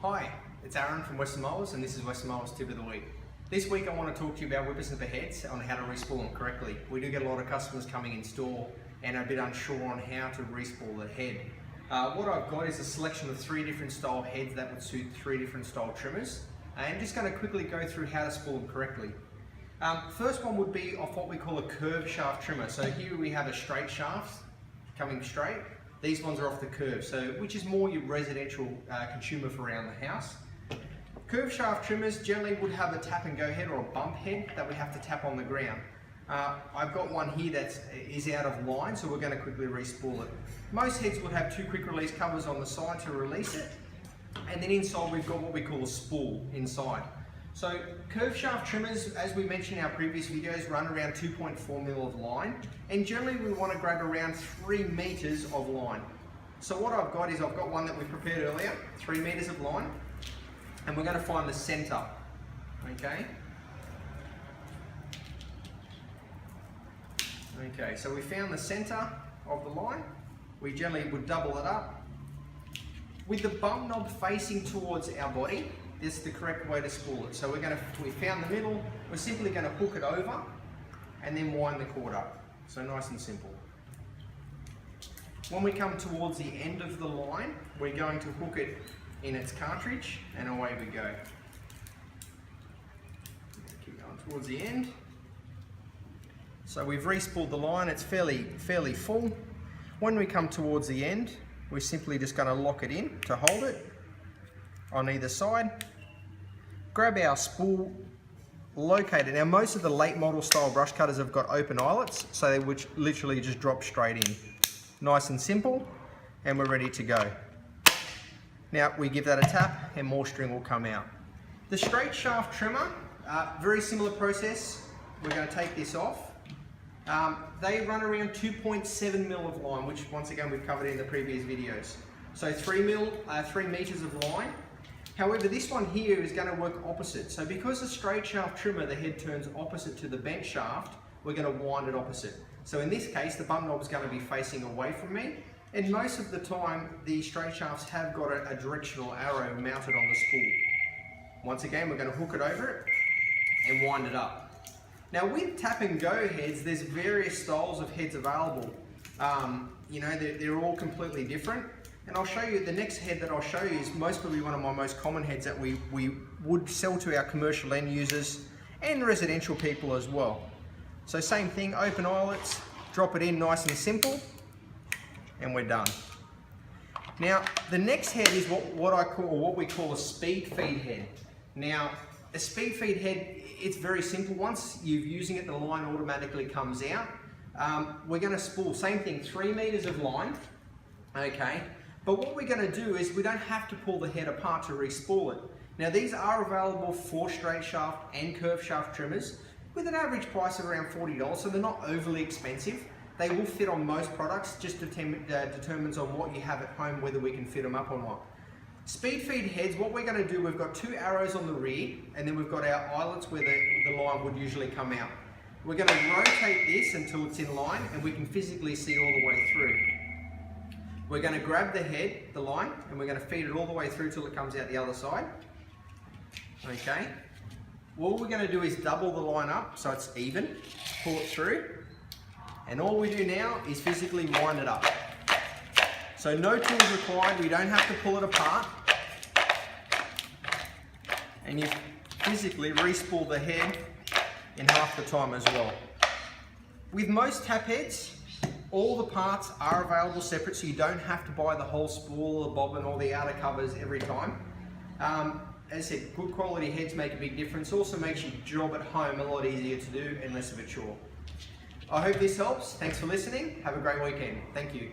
Hi, it's Aaron from Western Mowers, and this is Western Mowers Tip of the Week. This week I want to talk to you about whippersnapper heads on how to respool them correctly. We do get a lot of customers coming in store and are a bit unsure on how to respool the head. What I've got is a selection of 3 different style heads that would suit 3 different style trimmers. I'm just going to quickly go through how to spool them correctly. First one would be off what we call a curved shaft trimmer. So here we have a straight shaft coming straight. These ones are off the curve, which is more your residential consumer for around the house. Curved shaft trimmers generally would have a tap and go head or a bump head that we have to tap on the ground. I've got one here that is out of line, so we're going to quickly respool it. Most heads would have 2 quick release covers on the side to release it, and then inside we've got what we call a spool inside. So curved shaft trimmers, as we mentioned in our previous videos, run around 2.4mm of line, and generally we want to grab around 3 meters of line. So what I've got is I've got one that we prepared earlier, 3 meters of line, and we're going to find the center. Okay. Okay, so we found the center of the line. We generally would double it up. With the bump knob facing towards our body, this is the correct way to spool it. So we found the middle, we're simply going to hook it over and then wind the cord up. So nice and simple. When we come towards the end of the line, we're going to hook it in its cartridge and away we go. Keep going towards the end. So we've respooled the line, it's fairly full. When we come towards the end, we're simply just going to lock it in to hold it on either side. Grab our spool, locate it. Now most of the late model style brush cutters have got open eyelets, so they would literally just drop straight in. Nice and simple, and we're ready to go. Now we give that a tap and more string will come out. The straight shaft trimmer, very similar process. We're going to take this off. They run around 2.7mm of line, which once again we've covered in the previous videos. So 3 meters of line. However, this one here is going to work opposite. So because the straight shaft trimmer, the head turns opposite to the bent shaft, we're going to wind it opposite. So in this case, the bump knob is going to be facing away from me. And most of the time, the straight shafts have got a directional arrow mounted on the spool. Once again, we're going to hook it over it and wind it up. Now with tap and go heads, there's various styles of heads available. You know, they're all completely different. And I'll show you, the next head that I'll show you is most probably one of my most common heads that we would sell to our commercial end users and residential people as well. So same thing, open eyelets, drop it in nice and simple, and we're done. Now, the next head is what we call a speed feed head. Now, a speed feed head, it's very simple. Once you're using it, the line automatically comes out. We're going to spool, same thing, 3 meters of line, okay? But what we're going to do is we don't have to pull the head apart to respool it. Now these are available for straight shaft and curved shaft trimmers with an average price of around $40, so they're not overly expensive. They will fit on most products, just determines on what you have at home whether we can fit them up or not. Speed feed heads, what we're going to do, we've got 2 arrows on the rear and then we've got our eyelets where the line would usually come out. We're going to rotate this until it's in line and we can physically see all the way through. We're going to grab the head, the line, and we're going to feed it all the way through till it comes out the other side. Okay. What we're going to do is double the line up so it's even, pull it through, and all we do now is physically wind it up. So no tools required, we don't have to pull it apart, and you physically respool the head in half the time as well. With most tap heads, all the parts are available separate, so you don't have to buy the whole spool, the bobbin, or the outer covers every time. As I said, good quality heads make a big difference. Also makes your job at home a lot easier to do and less of a chore. I hope this helps. Thanks for listening. Have a great weekend. Thank you.